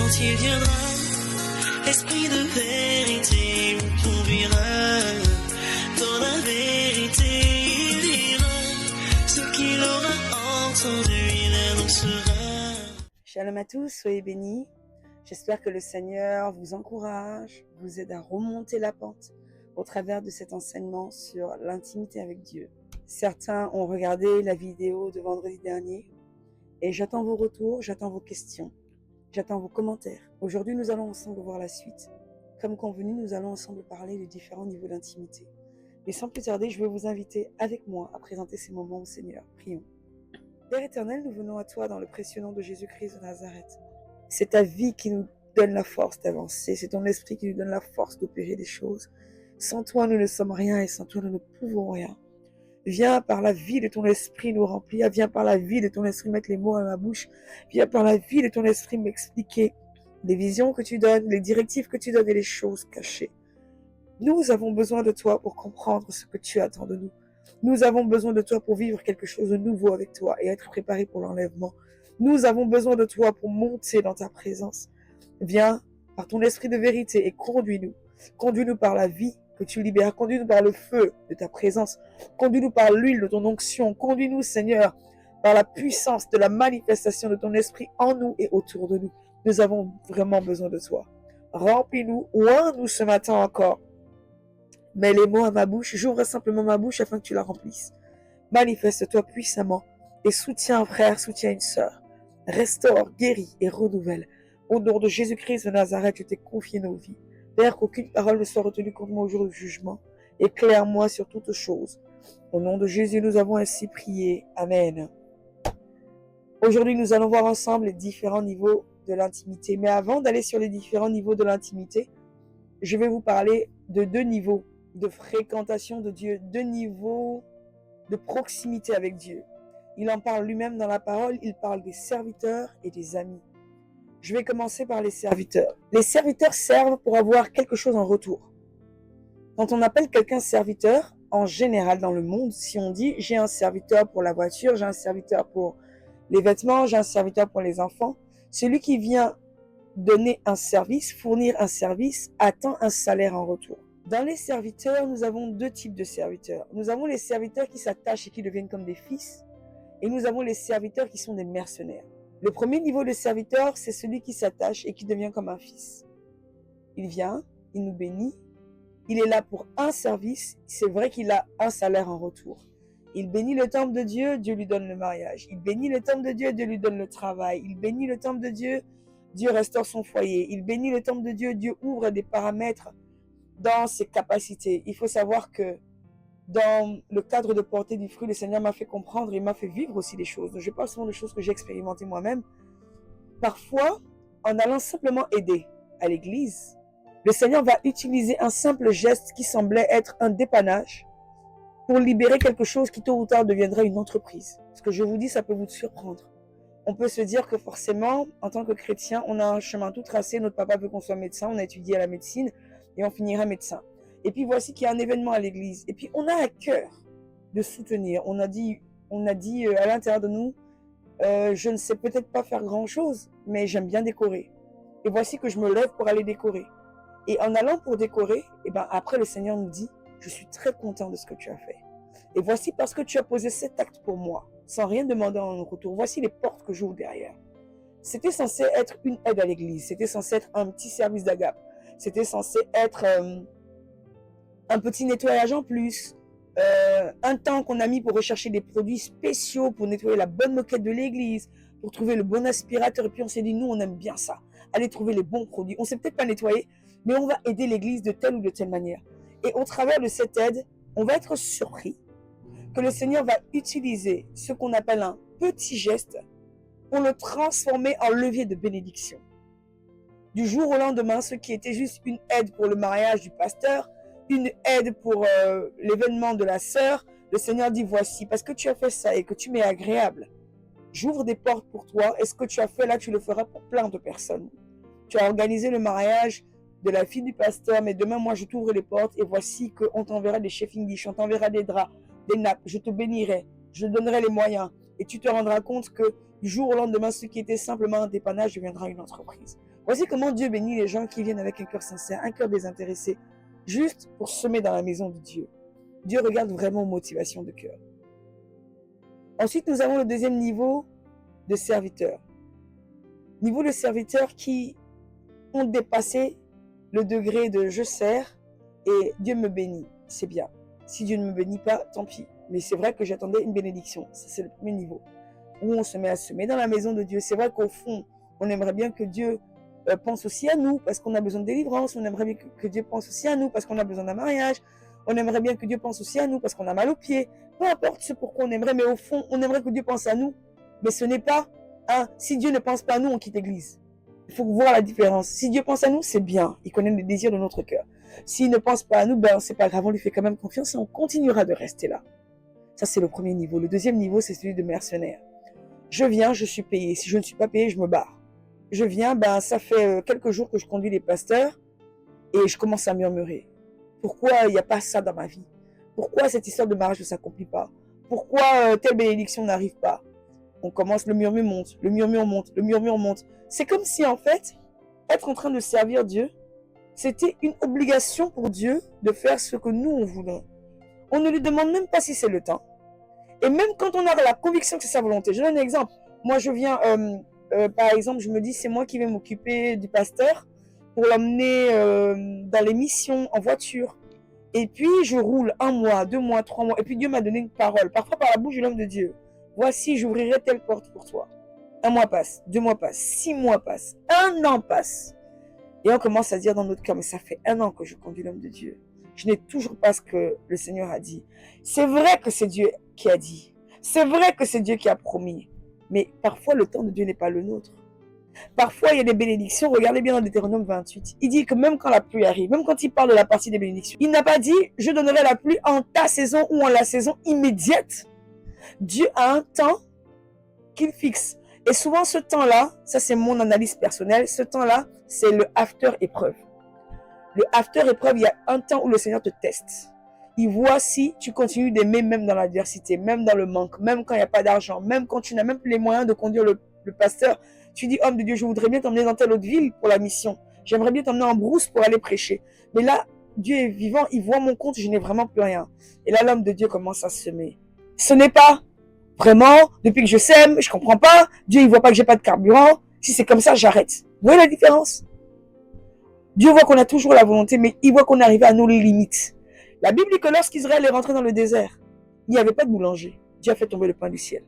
quand il viendra, esprit de vérité vous conduira dans la vérité, il dira ce qu'il aura entendu, il annoncera. Shalom à tous, soyez bénis. J'espère que le Seigneur vous encourage, vous aide à remonter la pente au travers de cet enseignement sur l'intimité avec Dieu. Certains ont regardé la vidéo de vendredi dernier et j'attends vos retours, j'attends vos questions, j'attends vos commentaires. Aujourd'hui, nous allons ensemble voir la suite. Comme convenu, nous allons ensemble parler des différents niveaux d'intimité. Mais sans plus tarder, je vais vous inviter avec moi à présenter ces moments au Seigneur. Prions. Père éternel, nous venons à toi dans le précieux nom de Jésus-Christ de Nazareth. C'est ta vie qui nous donne la force d'avancer. C'est ton esprit qui nous donne la force d'opérer des choses. Sans toi, nous ne sommes rien et sans toi, nous ne pouvons rien. Viens par la vie de ton esprit nous remplir. Viens par la vie de ton esprit mettre les mots à ma bouche. Viens par la vie de ton esprit m'expliquer les visions que tu donnes, les directives que tu donnes et les choses cachées. Nous avons besoin de toi pour comprendre ce que tu attends de nous. Nous avons besoin de toi pour vivre quelque chose de nouveau avec toi et être préparés pour l'enlèvement. Nous avons besoin de toi pour monter dans ta présence. Viens par ton esprit de vérité et conduis-nous. Conduis-nous par la vie que tu libères. Conduis-nous par le feu de ta présence. Conduis-nous par l'huile de ton onction. Conduis-nous, Seigneur, par la puissance de la manifestation de ton esprit en nous et autour de nous. Nous avons vraiment besoin de toi. Remplis-nous, oins-nous ce matin encore. Mets les mots à ma bouche, j'ouvre simplement ma bouche afin que tu la remplisses. Manifeste-toi puissamment et soutiens un frère, soutiens une sœur. Restaure, guéris et renouvelle. Au nom de Jésus-Christ de Nazareth, je t'ai confié nos vies. Père, qu'aucune parole ne soit retenue contre moi au jour du jugement. Éclaire-moi sur toutes choses. Au nom de Jésus, nous avons ainsi prié. Amen. Aujourd'hui, nous allons voir ensemble les différents niveaux de l'intimité. Mais avant d'aller sur les différents niveaux de l'intimité, je vais vous parler de deux niveaux de fréquentation de Dieu, deux niveaux de proximité avec Dieu. Il en parle lui-même dans la parole, il parle des serviteurs et des amis. Je vais commencer par les serviteurs. Les serviteurs servent pour avoir quelque chose en retour. Quand on appelle quelqu'un serviteur, en général dans le monde, si on dit j'ai un serviteur pour la voiture, j'ai un serviteur pour les vêtements, j'ai un serviteur pour les enfants, celui qui vient donner un service, fournir un service, attend un salaire en retour. Dans les serviteurs, nous avons deux types de serviteurs. Nous avons les serviteurs qui s'attachent et qui deviennent comme des fils, et nous avons les serviteurs qui sont des mercenaires. Le premier niveau de serviteur, c'est celui qui s'attache et qui devient comme un fils. Il vient, il nous bénit, il est là pour un service, c'est vrai qu'il a un salaire en retour. Il bénit le temple de Dieu, Dieu lui donne le mariage. Il bénit le temple de Dieu, Dieu lui donne le travail. Il bénit le temple de Dieu, Dieu restaure son foyer. Il bénit le temple de Dieu, Dieu ouvre des paramètres dans ses capacités. Il faut savoir que dans le cadre de porter du fruit, le Seigneur m'a fait comprendre et m'a fait vivre aussi des choses. Je parle souvent de choses que j'ai expérimentées moi-même. Parfois, en allant simplement aider à l'église, le Seigneur va utiliser un simple geste qui semblait être un dépannage pour libérer quelque chose qui tôt ou tard deviendrait une entreprise. Ce que je vous dis, ça peut vous surprendre. On peut se dire que forcément, en tant que chrétien, on a un chemin tout tracé. Notre papa veut qu'on soit médecin, on a étudié à la médecine et on finira médecin. Et puis voici qu'il y a un événement à l'église. Et puis on a à cœur de soutenir. On a dit à l'intérieur de nous, je ne sais peut-être pas faire grand-chose, mais j'aime bien décorer. Et voici que je me lève pour aller décorer. Et en allant pour décorer, après le Seigneur nous dit, je suis très content de ce que tu as fait. Et voici parce que tu as posé cet acte pour moi, sans rien demander en retour. Voici les portes que j'ouvre derrière. C'était censé être une aide à l'église. C'était censé être un petit service d'agape. C'était censé être un petit nettoyage en plus. Un temps qu'on a mis pour rechercher des produits spéciaux, pour nettoyer la bonne moquette de l'église, pour trouver le bon aspirateur. Et puis on s'est dit, nous, on aime bien ça. Aller trouver les bons produits. On ne sait peut-être pas nettoyer, mais on va aider l'église de telle ou de telle manière. Et au travers de cette aide, on va être surpris que le Seigneur va utiliser ce qu'on appelle un petit geste pour le transformer en levier de bénédiction. Du jour au lendemain, ce qui était juste une aide pour le mariage du pasteur, une aide pour l'événement de la sœur, le Seigneur dit, voici, parce que tu as fait ça et que tu m'es agréable, j'ouvre des portes pour toi, et ce que tu as fait là, tu le feras pour plein de personnes. Tu as organisé le mariage de la fille du pasteur, mais demain, moi, je t'ouvre les portes, et voici qu'on t'enverra des chafing dish, on t'enverra des draps, des nappes, je te bénirai, je donnerai les moyens, et tu te rendras compte que du jour au lendemain, ce qui était simplement un dépannage deviendra une entreprise. Voici comment Dieu bénit les gens qui viennent avec un cœur sincère, un cœur désintéressé, juste pour semer dans la maison de Dieu. Dieu regarde vraiment aux motivations de cœur. Ensuite, nous avons le deuxième niveau de serviteurs. Niveau de serviteurs qui ont dépassé le degré de je sers et Dieu me bénit. C'est bien. Si Dieu ne me bénit pas, tant pis. Mais c'est vrai que j'attendais une bénédiction. Ça, c'est le premier niveau. Où on se met à semer dans la maison de Dieu. C'est vrai qu'au fond, on aimerait bien que Dieu pense aussi à nous parce qu'on a besoin de délivrance. On aimerait bien que Dieu pense aussi à nous parce qu'on a besoin d'un mariage. On aimerait bien que Dieu pense aussi à nous parce qu'on a mal aux pieds. Peu importe ce pourquoi on aimerait, mais au fond, on aimerait que Dieu pense à nous. Mais ce n'est pas, si Dieu ne pense pas à nous, on quitte l'église. Il faut voir la différence. Si Dieu pense à nous, c'est bien. Il connaît les désirs de notre cœur. S'il ne pense pas à nous, ben c'est pas grave, on lui fait quand même confiance et on continuera de rester là. Ça, c'est le premier niveau. Le deuxième niveau, c'est celui de mercenaire. Je viens, je suis payé. Si je ne suis pas payé, je me barre. Je viens, ben ça fait quelques jours que je conduis les pasteurs et je commence à murmurer. Pourquoi il n'y a pas ça dans ma vie? Pourquoi cette histoire de mariage ne s'accomplit pas? Pourquoi telle bénédiction n'arrive pas? On commence, le murmure monte, le murmure monte, le murmure monte. C'est comme si en fait, être en train de servir Dieu, c'était une obligation pour Dieu de faire ce que nous on voulait. On ne lui demande même pas si c'est le temps. Et même quand on a la conviction que c'est sa volonté. Je donne un exemple. Moi je viens, par exemple, je me dis c'est moi qui vais m'occuper du pasteur pour l'emmener dans les missions en voiture. Et puis je roule 1 mois, 2 mois, 3 mois. Et puis Dieu m'a donné une parole, parfois par la bouche de l'homme de Dieu. Voici, j'ouvrirai telle porte pour toi. 1 mois passe, 2 mois passe, 6 mois passe, 1 an passe. Et on commence à dire dans notre cœur, mais ça fait 1 an que je conduis l'homme de Dieu. Je n'ai toujours pas ce que le Seigneur a dit. C'est vrai que c'est Dieu qui a dit. C'est vrai que c'est Dieu qui a promis. Mais parfois, le temps de Dieu n'est pas le nôtre. Parfois, il y a des bénédictions. Regardez bien dans Deutéronome 28. Il dit que même quand la pluie arrive, même quand il parle de la partie des bénédictions, il n'a pas dit « je donnerai la pluie en ta saison ou en la saison immédiate ». Dieu a un temps qu'il fixe. Et souvent, ce temps-là, ça c'est mon analyse personnelle, ce temps-là, c'est le after épreuve. Le after épreuve, il y a un temps où le Seigneur te teste. Il voit si tu continues d'aimer même dans l'adversité, même dans le manque, même quand il n'y a pas d'argent, même quand tu n'as même plus les moyens de conduire le pasteur. Tu dis, homme de Dieu, je voudrais bien t'emmener dans telle autre ville pour la mission. J'aimerais bien t'emmener en brousse pour aller prêcher. Mais là, Dieu est vivant, il voit mon compte, je n'ai vraiment plus rien. Et là, l'homme de Dieu commence à semer. Ce n'est pas vraiment, depuis que je sème, je comprends pas. Dieu, il voit pas que j'ai pas de carburant. Si c'est comme ça, j'arrête. Vous voyez la différence? Dieu voit qu'on a toujours la volonté, mais il voit qu'on est arrivé à nos limites. La Bible dit que lorsqu'Israël est rentré dans le désert, il n'y avait pas de boulanger. Dieu a fait tomber le pain du ciel.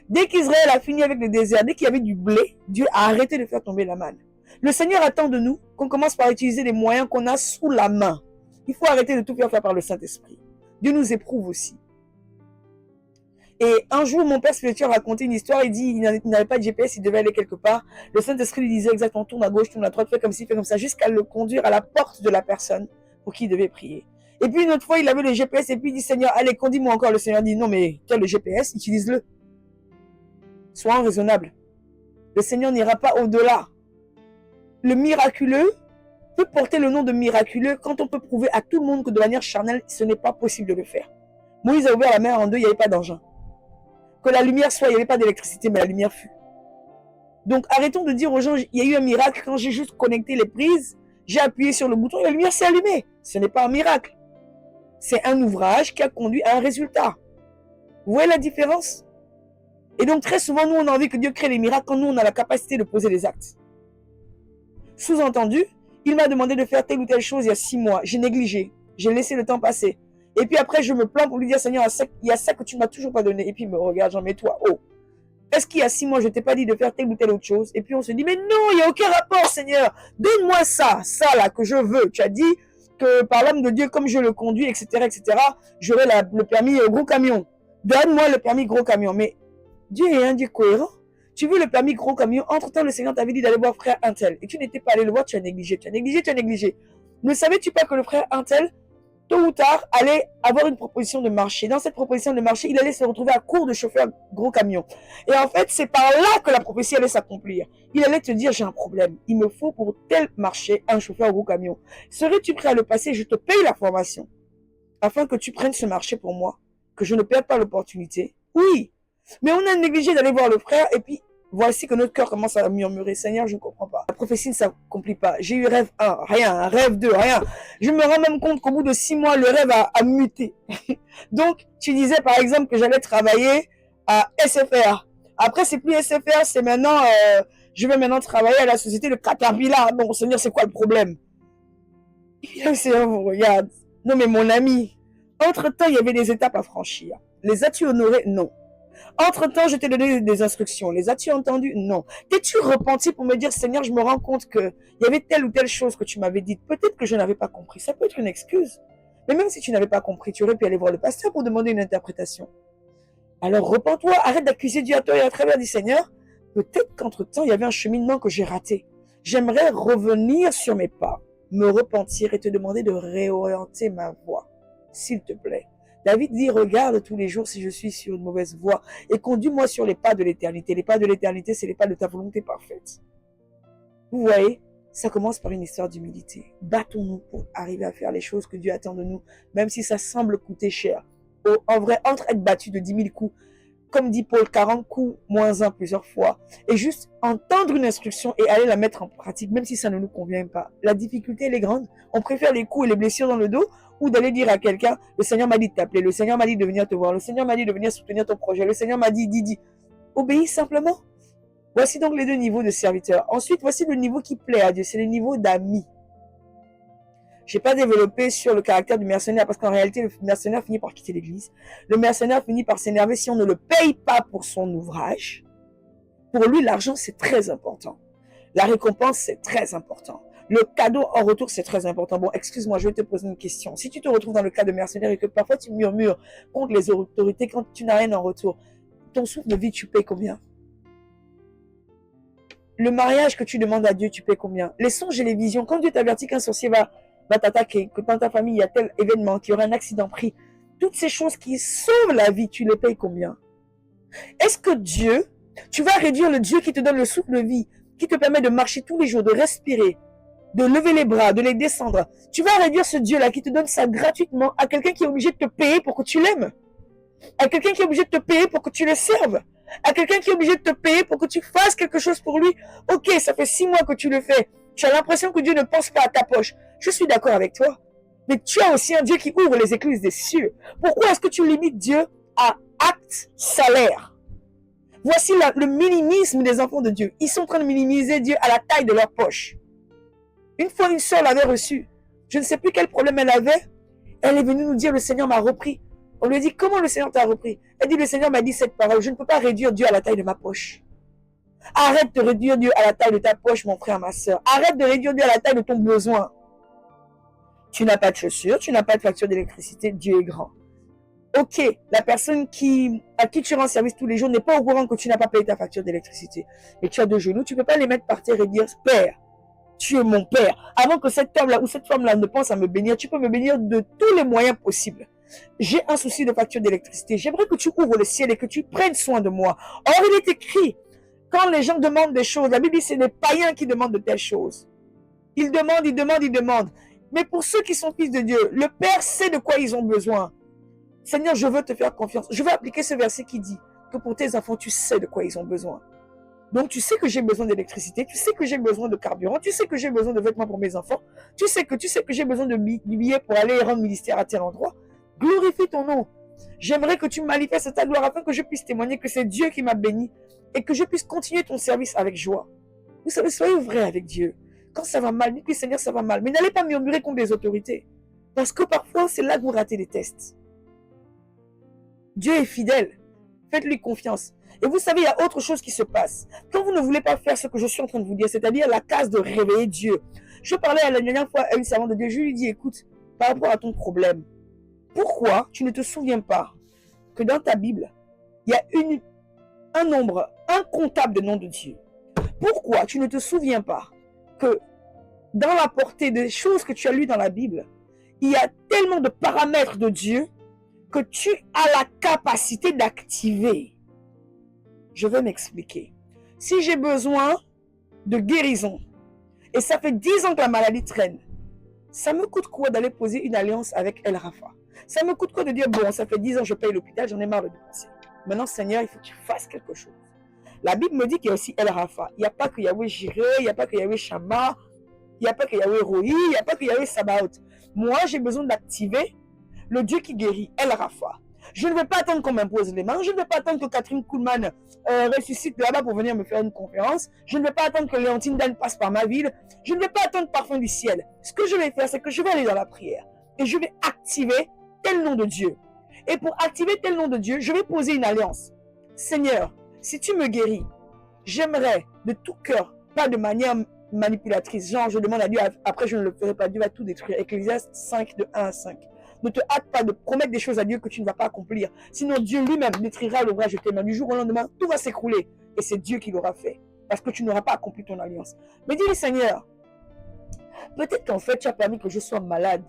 Dès qu'Israël a fini avec le désert, dès qu'il y avait du blé, Dieu a arrêté de faire tomber la manne. Le Seigneur attend de nous qu'on commence par utiliser les moyens qu'on a sous la main. Il faut arrêter de tout faire par le Saint-Esprit. Dieu nous éprouve aussi. Et un jour, mon père spirituel racontait une histoire, il dit, il n'avait pas de GPS, il devait aller quelque part. Le Saint-Esprit lui disait exactement, tourne à gauche, tourne à droite, fais comme ci, fais comme ça, jusqu'à le conduire à la porte de la personne pour qui il devait prier. Et puis une autre fois, il avait le GPS et puis il dit, Seigneur, allez, conduis-moi encore. Le Seigneur dit, non mais, tu as le GPS, utilise-le. Sois raisonnable. Le Seigneur n'ira pas au-delà. Le miraculeux peut porter le nom de miraculeux quand on peut prouver à tout le monde que de manière charnelle, ce n'est pas possible de le faire. Moïse a ouvert la mer en deux, il n'y avait pas d'engin. Que la lumière soit, il n'y avait pas d'électricité, mais la lumière fut. Donc arrêtons de dire aux gens, il y a eu un miracle quand j'ai juste connecté les prises, j'ai appuyé sur le bouton et la lumière s'est allumée. Ce n'est pas un miracle. C'est un ouvrage qui a conduit à un résultat. Vous voyez la différence? Et donc très souvent, nous on a envie que Dieu crée les miracles quand nous on a la capacité de poser les actes. Sous-entendu, il m'a demandé de faire telle ou telle chose il y a 6 mois. J'ai négligé, j'ai laissé le temps passer. Et puis après, je me plains pour lui dire, Seigneur, il y a ça que tu ne m'as toujours pas donné. Et puis il me regarde, j'en mets toi, oh. Est-ce qu'il y a 6 mois, je ne t'ai pas dit de faire telle ou telle autre chose? Et puis on se dit, mais non, il n'y a aucun rapport, Seigneur. Donne-moi ça là que je veux. Tu as dit que par l'homme de Dieu, comme je le conduis, etc., j'aurai le permis gros camion. Donne-moi le permis gros camion. Mais Dieu est un Dieu cohérent. Tu veux le permis gros camion, entre-temps, le Seigneur t'avait dit d'aller voir frère Untel. Et tu n'étais pas allé le voir, tu as négligé, tu as négligé, tu as négligé. Ne savais-tu pas que le frère Untel, tôt ou tard, allait avoir une proposition de marché. Dans cette proposition de marché, il allait se retrouver à court de chauffeur gros camion. Et en fait, c'est par là que la prophétie allait s'accomplir. Il allait te dire, j'ai un problème. Il me faut pour tel marché un chauffeur gros camion. Serais-tu prêt à le passer? Je te paye la formation. Afin que tu prennes ce marché pour moi. Que je ne perde pas l'opportunité. Oui. Mais on a négligé d'aller voir le frère et puis voici que notre cœur commence à murmurer. Seigneur, je ne comprends pas. prophétie ne s'accomplit pas. J'ai eu rêve 1, rien, rêve 2, rien. Je me rends même compte qu'au bout de 6 mois, le rêve a muté. Donc, tu disais par exemple que j'allais travailler à SFR. Après, c'est plus SFR, c'est maintenant, je vais maintenant travailler à la société de Caterpillar. Bon, Seigneur, c'est quoi le problème? Et là, le Seigneur vous regarde. Non, mais mon ami, entre-temps, il y avait des étapes à franchir. Les as-tu honorées? Non. Entre-temps, je t'ai donné des instructions. Les as-tu entendues? Non. T'es-tu repenti pour me dire, Seigneur, je me rends compte qu'il y avait telle ou telle chose que tu m'avais dite. Peut-être que je n'avais pas compris. Ça peut être une excuse. Mais même si tu n'avais pas compris, tu aurais pu aller voir le pasteur pour demander une interprétation. Alors, repens-toi, arrête d'accuser Dieu à toi et à travers du Seigneur. Peut-être qu'entre-temps, il y avait un cheminement que j'ai raté. J'aimerais revenir sur mes pas, me repentir et te demander de réorienter ma voie, s'il te plaît. David dit, regarde tous les jours si je suis sur une mauvaise voie et conduis-moi sur les pas de l'éternité. Les pas de l'éternité, c'est les pas de ta volonté parfaite. Vous voyez, ça commence par une histoire d'humilité. Battons-nous pour arriver à faire les choses que Dieu attend de nous, même si ça semble coûter cher. En vrai, entre être battu de 10 000 coups, comme dit Paul, 40 coups moins 1 plusieurs fois, et juste entendre une instruction et aller la mettre en pratique, même si ça ne nous convient pas. La difficulté, elle est grande. On préfère les coups et les blessures dans le dos ou d'aller dire à quelqu'un, le Seigneur m'a dit de t'appeler, le Seigneur m'a dit de venir te voir, le Seigneur m'a dit de venir soutenir ton projet, le Seigneur m'a dit. Obéis simplement. Voici donc les deux niveaux de serviteurs. Ensuite, voici le niveau qui plaît à Dieu, c'est le niveau d'amis. Je n'ai pas développé sur le caractère du mercenaire parce qu'en réalité, le mercenaire finit par quitter l'église. Le mercenaire finit par s'énerver si on ne le paye pas pour son ouvrage. Pour lui, l'argent, c'est très important. La récompense, c'est très important. Le cadeau en retour, c'est très important. Bon, excuse-moi, je vais te poser une question. Si tu te retrouves dans le cas de mercenaire et que parfois tu murmures contre les autorités quand tu n'as rien en retour, ton souffle de vie, tu payes combien? Le mariage que tu demandes à Dieu, tu payes combien? Les songes et les visions, quand Dieu t'avertit qu'un sorcier va t'attaquer, que dans ta famille, il y a tel événement, qu'il y aura un accident pris, toutes ces choses qui sauvent la vie, tu les payes combien? Est-ce que Dieu, tu vas réduire le Dieu qui te donne le souffle de vie, qui te permet de marcher tous les jours, de respirer, de lever les bras, de les descendre. Tu vas réduire ce Dieu-là qui te donne ça gratuitement à quelqu'un qui est obligé de te payer pour que tu l'aimes, à quelqu'un qui est obligé de te payer pour que tu le serves, à quelqu'un qui est obligé de te payer pour que tu fasses quelque chose pour lui. Ok, ça fait 6 mois que tu le fais. Tu as l'impression que Dieu ne pense pas à ta poche. Je suis d'accord avec toi. Mais tu as aussi un Dieu qui ouvre les écluses des cieux. Pourquoi est-ce que tu limites Dieu à acte salaire? Voici le minimisme des enfants de Dieu. Ils sont en train de minimiser Dieu à la taille de leur poche. Une fois, une sœur l'avait reçue. Je ne sais plus quel problème elle avait. Elle est venue nous dire, le Seigneur m'a repris. On lui a dit, comment le Seigneur t'a repris? Elle dit, le Seigneur m'a dit cette parole. Je ne peux pas réduire Dieu à la taille de ma poche. Arrête de réduire Dieu à la taille de ta poche, mon frère, ma sœur. Arrête de réduire Dieu à la taille de ton besoin. Tu n'as pas de chaussures, tu n'as pas de facture d'électricité, Dieu est grand. Ok, la personne à qui tu rends service tous les jours n'est pas au courant que tu n'as pas payé ta facture d'électricité. Et tu as 2 genoux, tu ne peux pas les mettre par terre et dire, Père, tu es mon Père. Avant que cet homme-là ou cette femme-là ne pense à me bénir, tu peux me bénir de tous les moyens possibles. J'ai un souci de facture d'électricité. J'aimerais que tu ouvres le ciel et que tu prennes soin de moi. Or, il est écrit, quand les gens demandent des choses, la Bible dit, c'est les païens qui demandent de telles choses. Ils demandent. Mais pour ceux qui sont fils de Dieu, le Père sait de quoi ils ont besoin. Seigneur, je veux te faire confiance. Je veux appliquer ce verset qui dit que pour tes enfants, tu sais de quoi ils ont besoin. Donc, tu sais que j'ai besoin d'électricité, tu sais que j'ai besoin de carburant, tu sais que j'ai besoin de vêtements pour mes enfants, tu sais que j'ai besoin de billets pour aller rendre ministère à tel endroit. Glorifie ton nom. J'aimerais que tu manifestes ta gloire afin que je puisse témoigner que c'est Dieu qui m'a béni et que je puisse continuer ton service avec joie. Vous savez, soyez vrai avec Dieu. Quand ça va mal, dites-lui, Seigneur, ça va mal. Mais n'allez pas murmurer contre les autorités. Parce que parfois, c'est là que vous ratez les tests. Dieu est fidèle. Faites-lui confiance. Et vous savez, il y a autre chose qui se passe. Quand vous ne voulez pas faire ce que je suis en train de vous dire, c'est-à-dire la case de réveiller Dieu. Je parlais la dernière fois à une servante de Dieu. Je lui dis, écoute, par rapport à ton problème, pourquoi tu ne te souviens pas que dans ta Bible, il y a un nombre incontable de noms de Dieu? Pourquoi tu ne te souviens pas que dans la portée des choses que tu as lues dans la Bible, il y a tellement de paramètres de Dieu que tu as la capacité d'activer? Je vais m'expliquer. Si j'ai besoin de guérison, et ça fait 10 ans que la maladie traîne, ça me coûte quoi d'aller poser une alliance avec El Rafa? Ça me coûte quoi de dire, bon, ça fait 10 ans que je paye l'hôpital, j'en ai marre de dépenser. Maintenant, Seigneur, il faut que tu fasses quelque chose. La Bible me dit qu'il y a aussi El Rafa. Il n'y a pas que Yahweh Jireh, il n'y a pas que Yahweh Shammah, il n'y a pas que Yahweh Roi, il n'y a pas que Yahweh Sabaoth. Moi, j'ai besoin d'activer le Dieu qui guérit, El Rafa. Je ne vais pas attendre qu'on m'impose les mains. Je ne vais pas attendre que Catherine Kuhlman ressuscite là-bas pour venir me faire une conférence. Je ne vais pas attendre que Léontine Dan passe par ma ville. Je ne vais pas attendre Parfum du ciel. Ce que je vais faire, c'est que je vais aller dans la prière. Et je vais activer tel nom de Dieu. Et pour activer tel nom de Dieu, je vais poser une alliance. Seigneur, si tu me guéris, j'aimerais de tout cœur, pas de manière manipulatrice. Genre, je demande à Dieu, après je ne le ferai pas. Dieu va tout détruire. Ecclésiaste 5, de 1 à 5. Ne te hâte pas de promettre des choses à Dieu que tu ne vas pas accomplir. Sinon, Dieu lui-même détruira l'ouvrage de tes mains. Du jour au lendemain, tout va s'écrouler. Et c'est Dieu qui l'aura fait. Parce que tu n'auras pas accompli ton alliance. Mais dis-lui, Seigneur, peut-être qu'en fait, tu as permis que je sois malade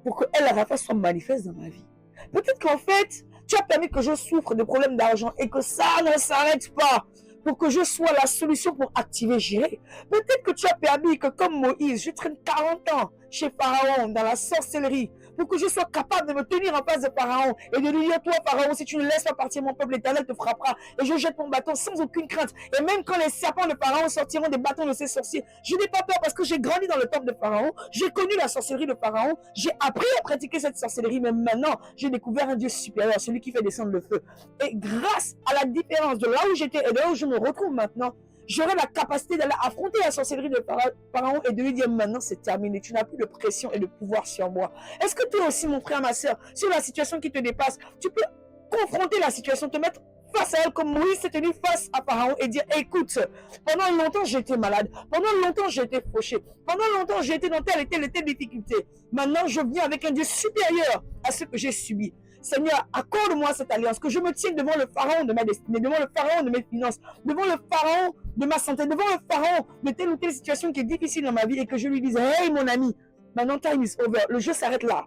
pour que El Rafa soit manifeste dans ma vie. Peut-être qu'en fait, tu as permis que je souffre de problèmes d'argent et que ça ne s'arrête pas pour que je sois la solution pour activer Jireh. Peut-être que tu as permis que comme Moïse, je traîne 40 ans chez Pharaon dans la sorcellerie pour que je sois capable de me tenir en face de Pharaon et de lui dire, toi Pharaon, si tu ne laisses pas partir mon peuple, l'Éternel te frappera. Et je jette mon bâton sans aucune crainte. Et même quand les serpents de Pharaon sortiront des bâtons de ses sorciers, je n'ai pas peur parce que j'ai grandi dans le temple de Pharaon, j'ai connu la sorcellerie de Pharaon, j'ai appris à pratiquer cette sorcellerie, mais maintenant, j'ai découvert un Dieu supérieur, celui qui fait descendre le feu. Et grâce à la différence de là où j'étais et de là où je me retrouve maintenant, j'aurai la capacité d'aller affronter la sorcellerie de Pharaon et de lui dire maintenant c'est terminé, tu n'as plus de pression et de pouvoir sur moi. Est-ce que toi aussi mon frère, ma soeur, sur la situation qui te dépasse, tu peux confronter la situation, te mettre face à elle comme Moïse s'est tenu face à Pharaon et dire écoute, pendant longtemps j'ai été malade, pendant longtemps j'ai été fauché, pendant longtemps j'ai été dans telle et telle difficulté. Maintenant je viens avec un Dieu supérieur à ce que j'ai subi. Seigneur, accorde-moi cette alliance, que je me tienne devant le pharaon de ma destinée, devant le pharaon de mes finances, devant le pharaon de ma santé, devant le pharaon de telle ou telle situation qui est difficile dans ma vie et que je lui dise, hey mon ami, maintenant time is over, le jeu s'arrête là.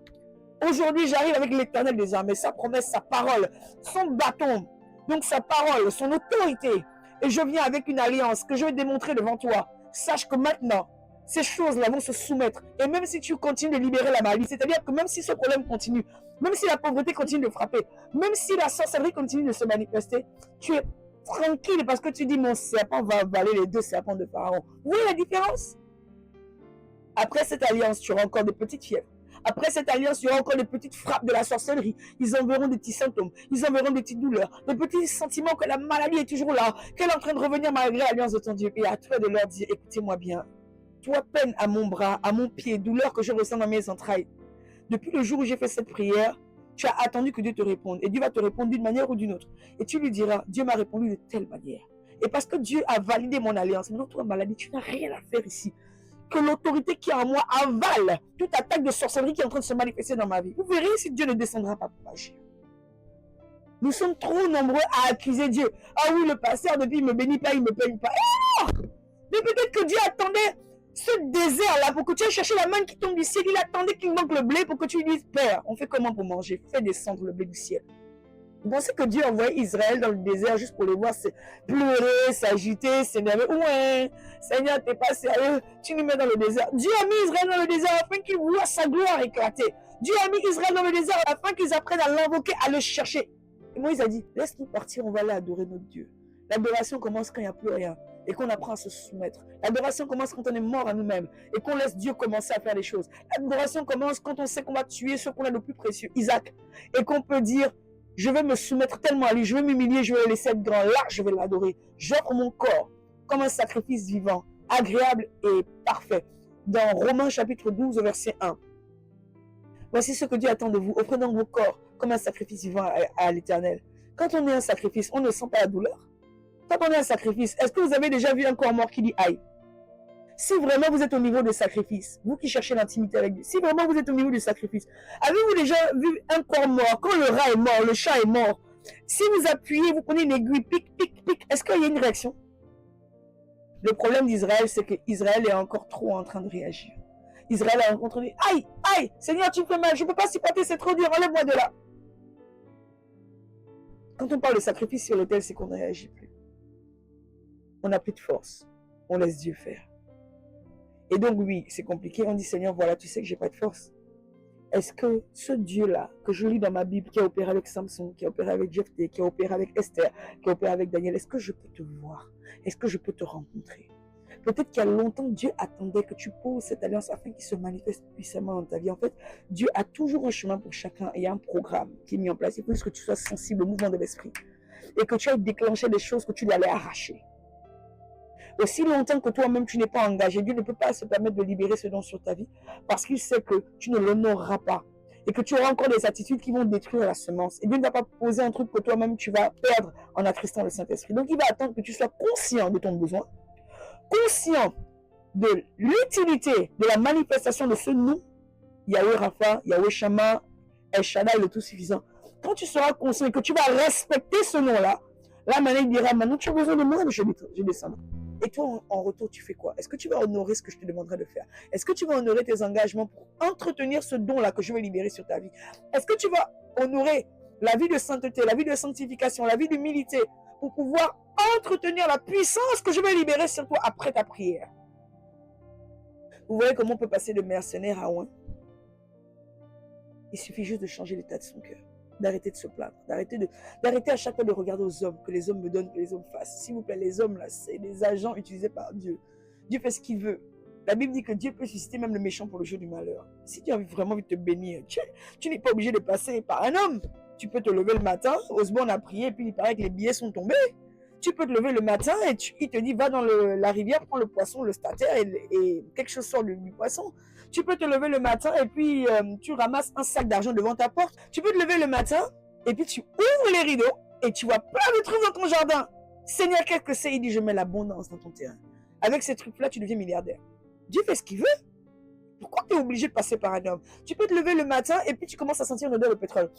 Aujourd'hui, j'arrive avec l'Éternel des armées, sa promesse, sa parole, son bâton, donc sa parole, son autorité. Et je viens avec une alliance que je vais démontrer devant toi. Sache que maintenant, ces choses-là vont se soumettre. Et même si tu continues de libérer la maladie, c'est-à-dire que même si ce problème continue, même si la pauvreté continue de frapper, même si la sorcellerie continue de se manifester, tu es tranquille parce que tu dis mon serpent va avaler les 2 serpents de Pharaon. Vous voyez la différence? Après cette alliance, tu auras encore des petites fièvres. Après cette alliance, il y aura encore des petites frappes de la sorcellerie. Ils enverront des petits symptômes, ils enverront des petites douleurs, des petits sentiments que la maladie est toujours là, qu'elle est en train de revenir malgré l'alliance de ton Dieu. Et à toi de leur dire, écoutez-moi bien, toi peine à mon bras, à mon pied, douleur que je ressens dans mes entrailles. Depuis le jour où j'ai fait cette prière, tu as attendu que Dieu te réponde. Et Dieu va te répondre d'une manière ou d'une autre. Et tu lui diras, Dieu m'a répondu de telle manière. Et parce que Dieu a validé mon alliance, maintenant toi maladie, tu n'as rien à faire ici. Que l'autorité qui est en moi avale toute attaque de sorcellerie qui est en train de se manifester dans ma vie. Vous verrez si Dieu ne descendra pas pour agir. Nous sommes trop nombreux à accuser Dieu. Ah oui, le pasteur, depuis il ne me bénit pas, il ne me paye pas. Mais peut-être que Dieu attendait ce désert-là pour que tu aies cherché la main qui tombe du ciel. Il attendait qu'il manque le blé pour que tu lui dises, Père, on fait comment pour manger? Fais descendre le blé du ciel. Vous pensez que Dieu a envoyé Israël dans le désert juste pour les voir pleurer, s'agiter, s'énerver? Ouais, Seigneur, t'es pas sérieux, tu nous mets dans le désert. Dieu a mis Israël dans le désert afin qu'il voit sa gloire éclater. Dieu a mis Israël dans le désert afin qu'ils apprennent à l'invoquer, à le chercher. Et Moïse a dit, laisse-nous partir, on va aller adorer notre Dieu. L'adoration commence quand il n'y a plus rien et qu'on apprend à se soumettre. L'adoration commence quand on est mort à nous-mêmes et qu'on laisse Dieu commencer à faire les choses. L'adoration commence quand on sait qu'on va tuer ce qu'on a de plus précieux, Isaac, et qu'on peut dire, je vais me soumettre tellement à lui, je vais m'humilier, je vais le laisser être grand. Là, je vais l'adorer. J'offre mon corps comme un sacrifice vivant, agréable et parfait. Dans Romains chapitre 12, verset 1. Voici ce que Dieu attend de vous. Offrez donc vos corps comme un sacrifice vivant à l'Éternel. Quand on est un sacrifice, on ne sent pas la douleur. Quand on est un sacrifice, est-ce que vous avez déjà vu un corps mort qui dit aïe? Si vraiment vous êtes au niveau de sacrifice, vous qui cherchez l'intimité avec Dieu, si vraiment vous êtes au niveau du sacrifice, avez-vous déjà vu un corps mort? Quand le rat est mort, le chat est mort, si vous appuyez, vous prenez une aiguille, pic, pic, pic, est-ce qu'il y a une réaction? Le problème d'Israël, c'est qu'Israël est encore trop en train de réagir. Israël a rencontré, aïe, aïe, Seigneur, tu me fais mal, je ne peux pas supporter, c'est trop dur, enlève-moi de là. Quand on parle de sacrifice sur l'autel, c'est qu'on ne réagit plus. On n'a plus de force, on laisse Dieu faire. Et donc oui, c'est compliqué, on dit Seigneur, voilà, tu sais que j'ai pas de force. est-ce que ce Dieu-là, que je lis dans ma Bible, qui a opéré avec Samson, qui a opéré avec Jephthé, qui a opéré avec Esther, qui a opéré avec Daniel, est-ce que je peux te voir? Est-ce que je peux te rencontrer? Peut-être qu'il y a longtemps, Dieu attendait que tu poses cette alliance afin qu'il se manifeste puissamment dans ta vie. En fait, Dieu a toujours un chemin pour chacun et il y a un programme qui est mis en place. Il faut juste que tu sois sensible au mouvement de l'esprit et que tu ailles déclencher des choses que tu allais arracher. Aussi longtemps que toi-même tu n'es pas engagé, Dieu ne peut pas se permettre de libérer ce don sur ta vie parce qu'il sait que tu ne l'honoreras pas et que tu auras encore des attitudes qui vont détruire la semence. Et Dieu ne va pas poser un truc que toi-même tu vas perdre en attristant le Saint-Esprit. Donc il va attendre que tu sois conscient de ton besoin, conscient de l'utilité de la manifestation de ce nom, Yahweh Rapha, Yahweh Shammah, El Shaddai, le Tout-Suffisant. Quand tu seras conscient et que tu vas respecter ce nom-là, là maintenant il dira, maintenant tu as besoin de moi, je descends. Et toi, en retour, tu fais quoi? Est-ce que tu vas honorer ce que je te demanderai de faire? Est-ce que tu vas honorer tes engagements pour entretenir ce don-là que je vais libérer sur ta vie? Est-ce que tu vas honorer la vie de sainteté, la vie de sanctification, la vie d'humilité pour pouvoir entretenir la puissance que je vais libérer sur toi après ta prière? Vous voyez comment on peut passer de mercenaire à oint? Il suffit juste de changer l'état de son cœur, d'arrêter de se plaindre, d'arrêter à chaque fois de regarder aux hommes, que les hommes me donnent, que les hommes fassent. S'il vous plaît, les hommes là, c'est des agents utilisés par Dieu. Dieu fait ce qu'il veut. La Bible dit que Dieu peut susciter même le méchant pour le jour du malheur. Si tu as vraiment envie de te bénir, tu n'es pas obligé de passer par un homme. Tu peux te lever le matin, Osborne a prié, et puis il paraît que les billets sont tombés. Tu peux te lever le matin et il te dit, va dans la rivière, prends le poisson, le statère et quelque chose sort du poisson. Tu peux te lever le matin et puis tu ramasses un sac d'argent devant ta porte. Tu peux te lever le matin et puis tu ouvres les rideaux et tu vois plein de trucs dans ton jardin. Seigneur, qu'est-ce que c'est? Il dit, je mets l'abondance dans ton terrain. Avec ces trucs-là, tu deviens milliardaire. Dieu fait ce qu'il veut. Pourquoi tu es obligé de passer par un homme? Tu peux te lever le matin et puis tu commences à sentir une odeur de pétrole.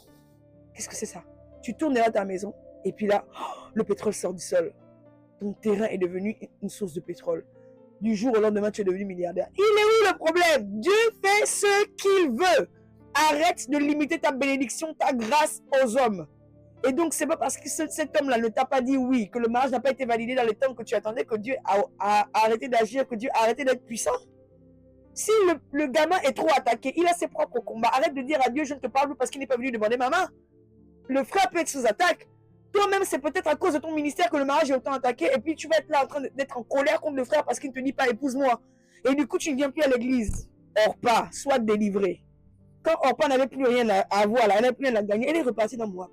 Qu'est-ce que c'est ça? Tu tournes derrière ta maison et puis là, le pétrole sort du sol. Ton terrain est devenu une source de pétrole. Du jour au lendemain, tu es devenu milliardaire. Il est où le problème? Dieu fait ce qu'il veut. Arrête de limiter ta bénédiction, ta grâce aux hommes. Et donc, c'est pas parce que cet homme-là ne t'a pas dit oui, que le mariage n'a pas été validé dans le temps que tu attendais, que Dieu a arrêté d'agir, que Dieu a arrêté d'être puissant. Si le gamin est trop attaqué, il a ses propres combats. Arrête de dire à Dieu, je ne te parle plus parce qu'il n'est pas venu demander ma main. Le frère peut être sous attaque. Toi-même, c'est peut-être à cause de ton ministère que le mariage est autant attaqué. Et puis, tu vas être là en train d'être en colère contre le frère parce qu'il ne te dit pas épouse-moi. Et du coup, tu ne viens plus à l'église. Orpa, sois délivré. Quand Orpa n'avait plus rien à avoir, elle n'avait plus rien à gagner, elle est repartie dans moi.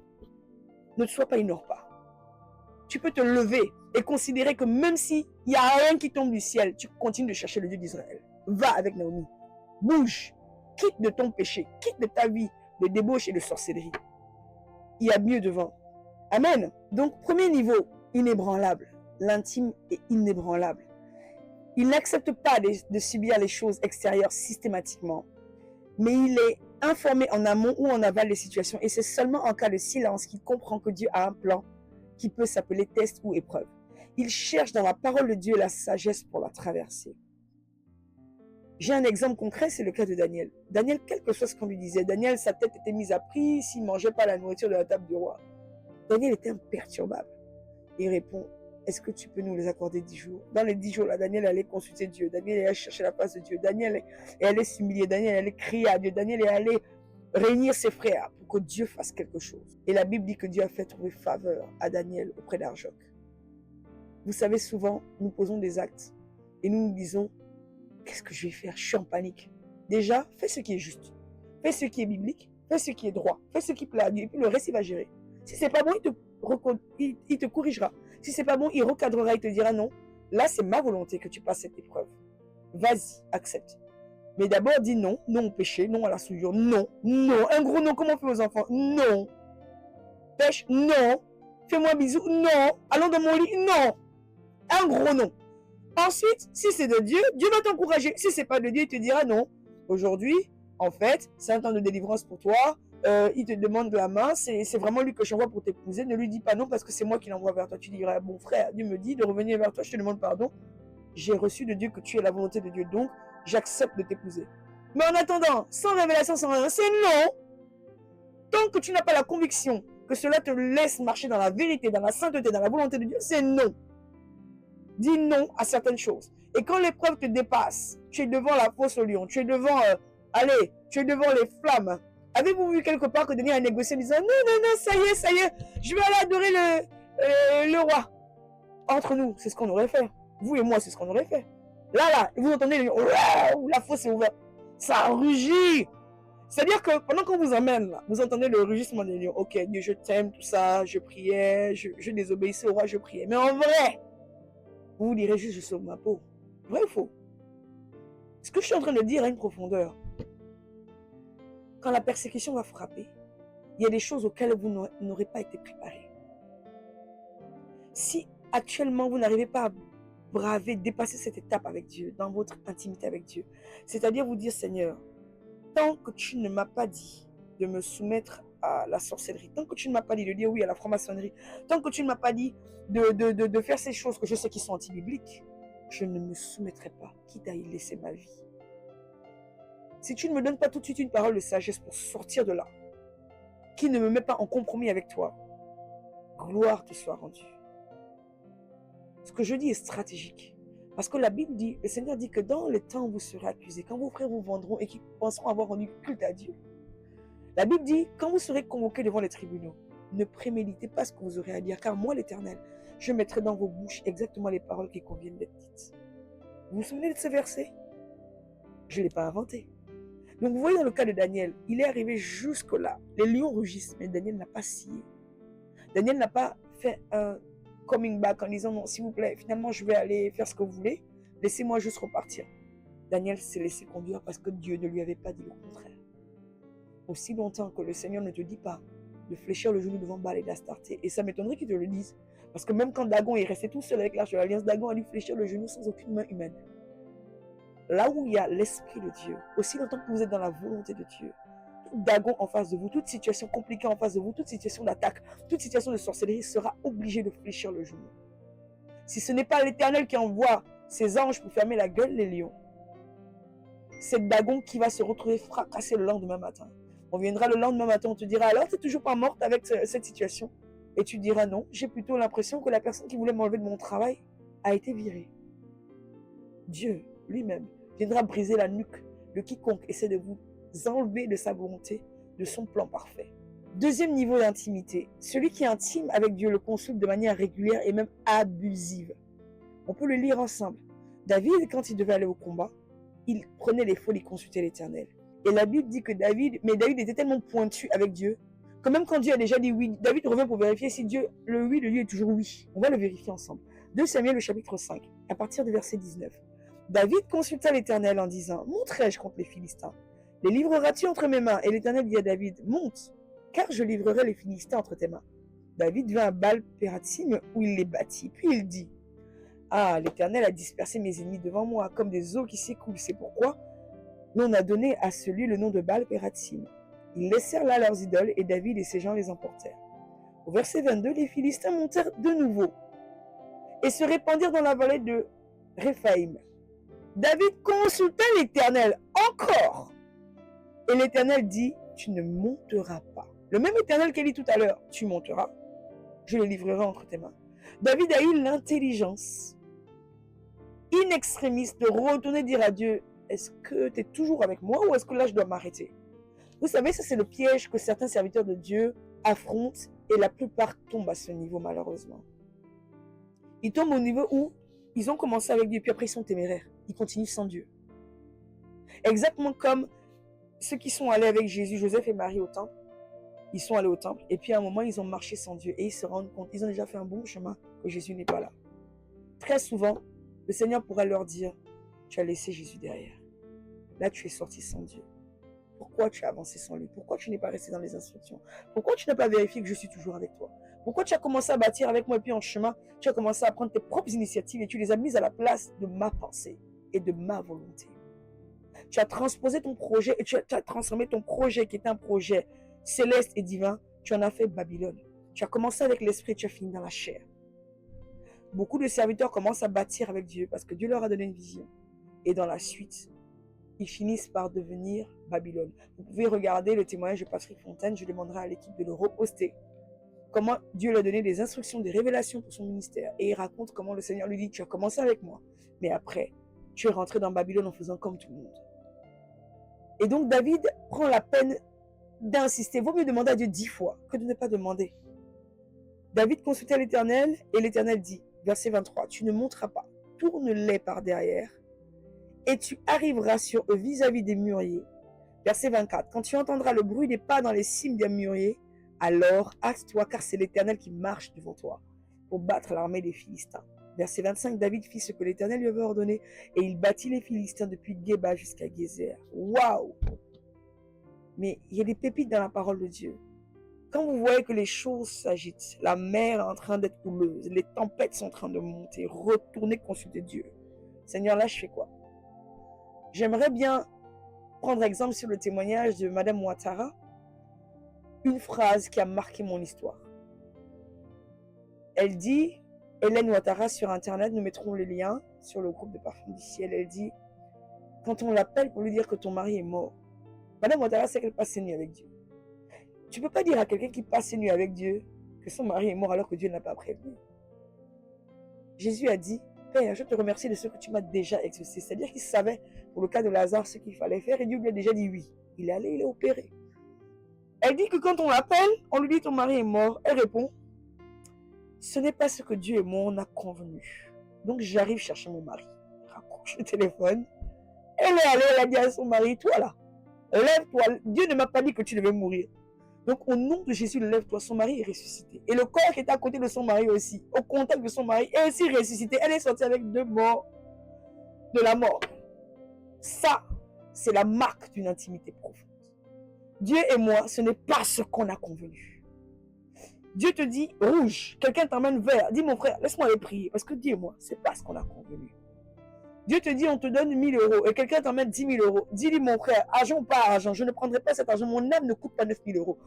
Ne sois pas une Orpa. Tu peux te lever et considérer que même s'il n'y a rien qui tombe du ciel, tu continues de chercher le Dieu d'Israël. Va avec Naomi. Bouge. Quitte de ton péché. Quitte de ta vie de débauche et de sorcellerie. Il y a mieux devant. Amen. Donc, premier niveau, inébranlable. L'intime est inébranlable. Il n'accepte pas de subir les choses extérieures systématiquement, mais il est informé en amont ou en aval des situations. Et c'est seulement en cas de silence qu'il comprend que Dieu a un plan qui peut s'appeler test ou épreuve. Il cherche dans la parole de Dieu la sagesse pour la traverser. J'ai un exemple concret, c'est le cas de Daniel. Daniel, quelque chose qu'on lui disait, Daniel, sa tête était mise à prix s'il ne mangeait pas la nourriture de la table du roi. Daniel était imperturbable. Il répond, est-ce que tu peux nous les accorder 10 jours? Dans les 10 jours, là, Daniel allait consulter Dieu. Daniel allait chercher la face de Dieu. Daniel allait s'humilier. Daniel allait crier à Dieu. Daniel allait réunir ses frères pour que Dieu fasse quelque chose. Et la Bible dit que Dieu a fait trouver faveur à Daniel auprès d'Arjoc. Vous savez, souvent, nous posons des actes et nous nous disons, qu'est-ce que je vais faire? Je suis en panique. Déjà, fais ce qui est juste. Fais ce qui est biblique. Fais ce qui est droit. Fais ce qui plaît à Dieu. Et puis le reste, il va gérer. Si c'est pas bon, il te corrigera. Si c'est pas bon, il recadrera, il te dira non. Là, c'est ma volonté que tu passes cette épreuve. Vas-y, accepte. Mais d'abord, dis non. Non au péché, non à la souillure. Non, non. Un gros non, comment on fait aux enfants? Non. Pêche? Non. Fais-moi un bisou? Non. Allons dans mon lit? Non. Un gros non. Ensuite, si c'est de Dieu, Dieu va t'encourager. Si c'est pas de Dieu, il te dira non. Aujourd'hui, en fait, c'est un temps de délivrance pour toi. Il te demande la main, c'est vraiment lui que j'envoie pour t'épouser. Ne lui dis pas non parce que c'est moi qui l'envoie vers toi. Tu diras, bon frère, Dieu me dit de revenir vers toi, je te demande pardon. J'ai reçu de Dieu que tu es la volonté de Dieu, donc j'accepte de t'épouser. Mais en attendant, sans révélation, sans rien, c'est non. Tant que tu n'as pas la conviction que cela te laisse marcher dans la vérité, dans la sainteté, dans la volonté de Dieu, c'est non. Dis non à certaines choses. Et quand l'épreuve te dépasse, tu es devant la fosse au lion, tu es devant Allez, tu es devant les flammes. Avez-vous vu quelque part que Daniel a négocié en disant non, non, non, ça y est, je vais aller adorer le roi. Entre nous, c'est ce qu'on aurait fait. Vous et moi, c'est ce qu'on aurait fait. Là, vous entendez la fosse est ouverte. Ça rugit. C'est-à-dire que pendant qu'on vous emmène, là, vous entendez le rugissement des lions. Ok, Dieu, je t'aime, tout ça, je priais, je désobéissais au roi, je priais. Mais en vrai, vous vous direz juste, je sauve ma peau. Vrai ou faux? Ce que je suis en train de dire a une profondeur. Quand la persécution va frapper, il y a des choses auxquelles vous n'aurez pas été préparé. Si actuellement vous n'arrivez pas à braver, dépasser cette étape avec Dieu, dans votre intimité avec Dieu, c'est-à-dire vous dire, Seigneur, tant que tu ne m'as pas dit de me soumettre à la sorcellerie, tant que tu ne m'as pas dit de dire oui à la franc-maçonnerie, tant que tu ne m'as pas dit de faire ces choses que je sais qui sont anti-bibliques, je ne me soumettrai pas, quitte à y laisser ma vie. Si tu ne me donnes pas tout de suite une parole de sagesse pour sortir de là, qui ne me met pas en compromis avec toi, gloire te soit rendue. Ce que je dis est stratégique. Parce que la Bible dit, le Seigneur dit que dans le temps où vous serez accusés, quand vos frères vous vendront et qui penseront avoir rendu culte à Dieu, la Bible dit, quand vous serez convoqués devant les tribunaux, ne préméditez pas ce que vous aurez à dire, car moi, l'Éternel, je mettrai dans vos bouches exactement les paroles qui conviennent d'être dites. Vous vous souvenez de ce verset? Je ne l'ai pas inventé. Donc vous voyez dans le cas de Daniel, il est arrivé jusque-là. Les lions rugissent, mais Daniel n'a pas scié. Daniel n'a pas fait un coming back en disant non, s'il vous plaît, finalement je vais aller faire ce que vous voulez, laissez-moi juste repartir. Daniel s'est laissé conduire parce que Dieu ne lui avait pas dit le contraire. Aussi longtemps que le Seigneur ne te dit pas de fléchir le genou devant Baal et d'Astarté, et ça m'étonnerait qu'il te le dise, parce que même quand Dagon est resté tout seul avec l'arche de l'Alliance, Dagon a dû fléchir le genou sans aucune main humaine. Là où il y a l'Esprit de Dieu, aussi longtemps que vous êtes dans la volonté de Dieu, tout Dagon en face de vous, toute situation compliquée en face de vous, toute situation d'attaque, toute situation de sorcellerie sera obligé de fléchir le genou. Si ce n'est pas l'Éternel qui envoie ses anges pour fermer la gueule des lions, c'est Dagon qui va se retrouver fracassé le lendemain matin. On viendra le lendemain matin, on te dira alors tu n'es toujours pas morte avec cette situation. Et tu diras non, j'ai plutôt l'impression que la personne qui voulait m'enlever de mon travail a été virée. Dieu lui-même viendra briser la nuque de quiconque essaie de vous enlever de sa volonté, de son plan parfait. Deuxième niveau d'intimité, celui qui est intime avec Dieu le consulte de manière régulière et même abusive. On peut le lire ensemble. David, quand il devait aller au combat, il prenait les faux, il consultait l'Éternel. Et la Bible dit que David était tellement pointu avec Dieu, que même quand Dieu a déjà dit oui, David revient pour vérifier si Dieu, le oui de Dieu est toujours oui. On va le vérifier ensemble. 2 Samuel, le chapitre 5, à partir du verset 19. David consulta l'Éternel en disant, monterai-je contre les Philistins? Les livreras-tu entre mes mains? Et l'Éternel dit à David, monte, car je livrerai les Philistins entre tes mains. David vint à Baal-Pérathim où il les battit. Puis il dit, ah, l'Éternel a dispersé mes ennemis devant moi, comme des eaux qui s'écoulent. C'est pourquoi l'on a donné à celui le nom de Baal-Pérathim. Ils laissèrent là leurs idoles, et David et ses gens les emportèrent. Au verset 22, les Philistins montèrent de nouveau et se répandirent dans la vallée de Réphaïm. David consulta l'Éternel encore. Et l'Éternel dit, tu ne monteras pas. Le même Éternel qui a dit tout à l'heure, tu monteras, je le livrerai entre tes mains. David a eu l'intelligence in extremis de retourner dire à Dieu, est-ce que tu es toujours avec moi ou est-ce que là je dois m'arrêter? Vous savez, ça c'est le piège que certains serviteurs de Dieu affrontent et la plupart tombent à ce niveau malheureusement. Ils tombent au niveau où ils ont commencé avec Dieu puis après ils sont téméraires. Ils continuent sans Dieu. Exactement comme ceux qui sont allés avec Jésus, Joseph et Marie au temple. Ils sont allés au temple et puis à un moment ils ont marché sans Dieu et ils se rendent compte, ils ont déjà fait un bon chemin que Jésus n'est pas là. Très souvent, le Seigneur pourrait leur dire, tu as laissé Jésus derrière. Là tu es sorti sans Dieu. Pourquoi tu as avancé sans lui? Pourquoi tu n'es pas resté dans les instructions? Pourquoi tu n'as pas vérifié que je suis toujours avec toi? Pourquoi tu as commencé à bâtir avec moi et puis en chemin, tu as commencé à prendre tes propres initiatives et tu les as mises à la place de ma pensée et de ma volonté? Tu as transposé ton projet et tu as transformé ton projet qui est un projet céleste et divin, tu en as fait Babylone. Tu as commencé avec l'esprit, tu as fini dans la chair. Beaucoup de serviteurs commencent à bâtir avec Dieu parce que Dieu leur a donné une vision. Et dans la suite, ils finissent par devenir Babylone. Vous pouvez regarder le témoignage de Patrick Fontaine, je demanderai à l'équipe de le reposter. Comment Dieu lui a donné des instructions, des révélations pour son ministère. Et il raconte comment le Seigneur lui dit, tu as commencé avec moi, mais après, tu es rentré dans Babylone en faisant comme tout le monde. Et donc David prend la peine d'insister. Vaut mieux demander à Dieu 10 fois que de ne pas demander. David consultait l'Éternel et l'Éternel dit, verset 23, tu ne monteras pas, tourne-les par derrière et tu arriveras sur eux vis-à-vis des mûriers. Verset 24, quand tu entendras le bruit des pas dans les cimes des mûriers, alors hâte-toi car c'est l'Éternel qui marche devant toi pour battre l'armée des Philistins. Verset 25, David fit ce que l'Éternel lui avait ordonné et il battit les Philistins depuis Géba jusqu'à Gézer. Waouh! Mais il y a des pépites dans la parole de Dieu. Quand vous voyez que les choses s'agitent, la mer est en train d'être houleuse, les tempêtes sont en train de monter, retournez consulter Dieu. Seigneur, là je fais quoi? J'aimerais bien prendre exemple sur le témoignage de Madame Ouattara, une phrase qui a marqué mon histoire. Elle dit, Hélène Ouattara sur internet, nous mettrons les liens sur le groupe de Parfums du Ciel, elle dit, quand on l'appelle pour lui dire que ton mari est mort, Madame Ouattara sait qu'elle passe ses nuits avec Dieu. Tu ne peux pas dire à quelqu'un qui passe ses nuits avec Dieu que son mari est mort alors que Dieu n'a pas prévenu. Jésus a dit, Père, je te remercie de ce que tu m'as déjà exaucé. C'est-à-dire qu'il savait pour le cas de Lazare ce qu'il fallait faire et Dieu lui a déjà dit oui. Il est allé, il est opéré. Elle dit que quand on l'appelle, on lui dit ton mari est mort. Elle répond, ce n'est pas ce que Dieu et moi on a convenu. Donc j'arrive chercher mon mari. Elle raccroche le téléphone. Elle est allée, elle a dit à son mari, toi là, lève-toi. Dieu ne m'a pas dit que tu devais mourir. Donc au nom de Jésus, lève-toi, son mari est ressuscité. Et le corps qui était à côté de son mari aussi, au contact de son mari, est aussi ressuscité. Elle est sortie avec 2 morts de la mort. Ça, c'est la marque d'une intimité profonde. Dieu et moi, ce n'est pas ce qu'on a convenu. Dieu te dit rouge, quelqu'un t'emmène vert. Dis mon frère, laisse-moi aller prier, parce que Dieu et moi, c'est pas ce qu'on a convenu. Dieu te dit on te donne 1000 euros et quelqu'un t'emmène 10 000 euros. Dis-lui mon frère, argent ou pas argent, je ne prendrai pas cet argent, mon âme ne coûte pas 9 000 euros.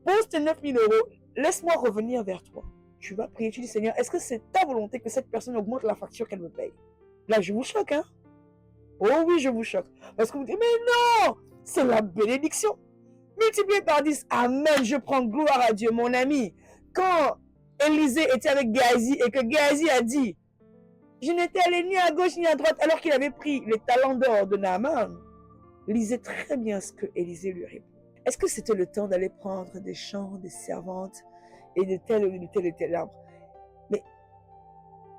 Pose tes 9 000 euros, laisse-moi revenir vers toi. Tu vas prier, tu dis Seigneur, est-ce que c'est ta volonté que cette personne augmente la facture qu'elle me paye? Là, je vous choque, hein? Oh oui, je vous choque. Parce que vous dites, mais non, c'est la bénédiction. Multiplié par 10, amen, je prends gloire à Dieu, mon ami. Quand Élisée était avec Géasi et que Géasi a dit, je n'étais allé ni à gauche ni à droite alors qu'il avait pris les talents d'or de Naaman, lisez très bien ce que Élisée lui répond. Est-ce que c'était le temps d'aller prendre des champs, des servantes et de tel et tel arbre? Mais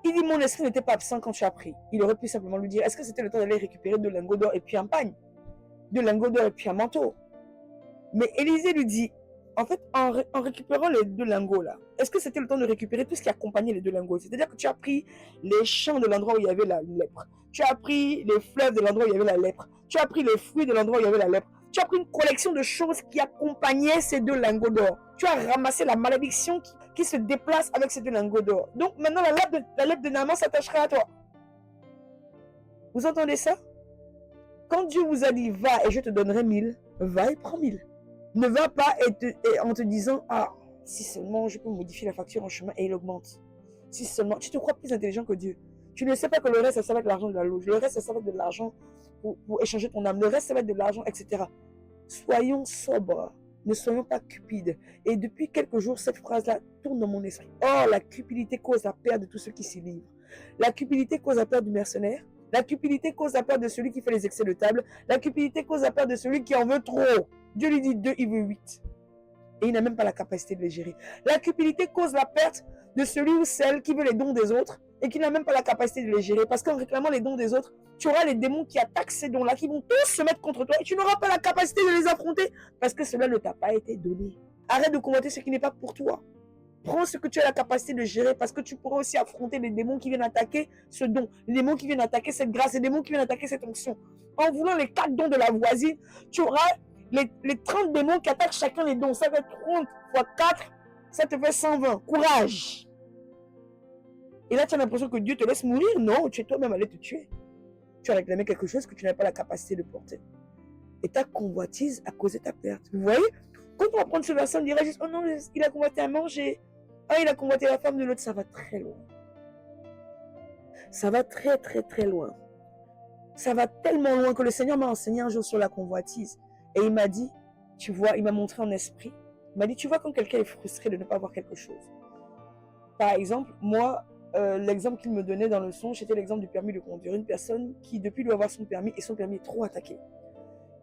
il dit, mon esprit n'était pas absent quand tu as pris. Il aurait pu simplement lui dire, est-ce que c'était le temps d'aller récupérer 2 lingots d'or et puis un pagne, 2 lingots d'or et puis un manteau? Mais Élisée lui dit, en fait, en récupérant les 2 lingots là, est-ce que c'était le temps de récupérer tout ce qui accompagnait les 2 lingots? C'est-à-dire que tu as pris les champs de l'endroit où il y avait la lèpre. Tu as pris les fleuves de l'endroit où il y avait la lèpre. Tu as pris les fruits de l'endroit où il y avait la lèpre. Tu as pris une collection de choses qui accompagnaient ces 2 lingots d'or. Tu as ramassé la malédiction qui se déplace avec ces 2 lingots d'or. Donc maintenant, la lèpre de Naaman s'attachera à toi. Vous entendez ça? Quand Dieu vous a dit, va et je te donnerai 1000, va et prends 1000. Ne va pas et en te disant, ah, si seulement je peux modifier la facture en chemin et il augmente. Si seulement, tu te crois plus intelligent que Dieu. Tu ne sais pas que le reste, ça va être l'argent de la loge. Le reste, ça va être de l'argent pour échanger ton âme. Le reste, ça va être de l'argent, etc. Soyons sobres. Ne soyons pas cupides. Et depuis quelques jours, cette phrase-là tourne dans mon esprit. Oh, la cupidité cause la perte de tous ceux qui s'y livrent. La cupidité cause la perte du mercenaire. La cupidité cause la perte de celui qui fait les excès de table. La cupidité cause la perte de celui qui en veut trop. Dieu lui dit 2, il veut 8. Et il n'a même pas la capacité de les gérer. La cupidité cause la perte de celui ou celle qui veut les dons des autres et qui n'a même pas la capacité de les gérer. Parce qu'en réclamant les dons des autres, tu auras les démons qui attaquent ces dons-là, qui vont tous se mettre contre toi et tu n'auras pas la capacité de les affronter parce que cela ne t'a pas été donné. Arrête de convoiter ce qui n'est pas pour toi. Prends ce que tu as la capacité de gérer parce que tu pourras aussi affronter les démons qui viennent attaquer ce don, les démons qui viennent attaquer cette grâce, les démons qui viennent attaquer cette onction. En voulant les 4 dons de la voisine, tu auras les 30 démons qui attaquent chacun les dons. Ça fait 30 fois 4, ça te fait 120. Courage! Et là, tu as l'impression que Dieu te laisse mourir. Non, tu es toi-même allé te tuer. Tu as réclamé quelque chose que tu n'as pas la capacité de porter. Et ta convoitise a causé ta perte. Vous voyez? Quand on va prendre ce verset, on dirait juste, oh non, il a convoité à manger. Ah, il a convoité la femme de l'autre. Ça va très loin. Ça va très, très, très loin. Ça va tellement loin que le Seigneur m'a enseigné un jour sur la convoitise. Et il m'a dit, tu vois, il m'a montré en esprit. Il m'a dit, tu vois quand quelqu'un est frustré de ne pas avoir quelque chose. Par exemple, moi, l'exemple qu'il me donnait dans le son, c'était l'exemple du permis de conduire. Une personne qui, depuis doit avoir son permis, et son permis est trop attaqué.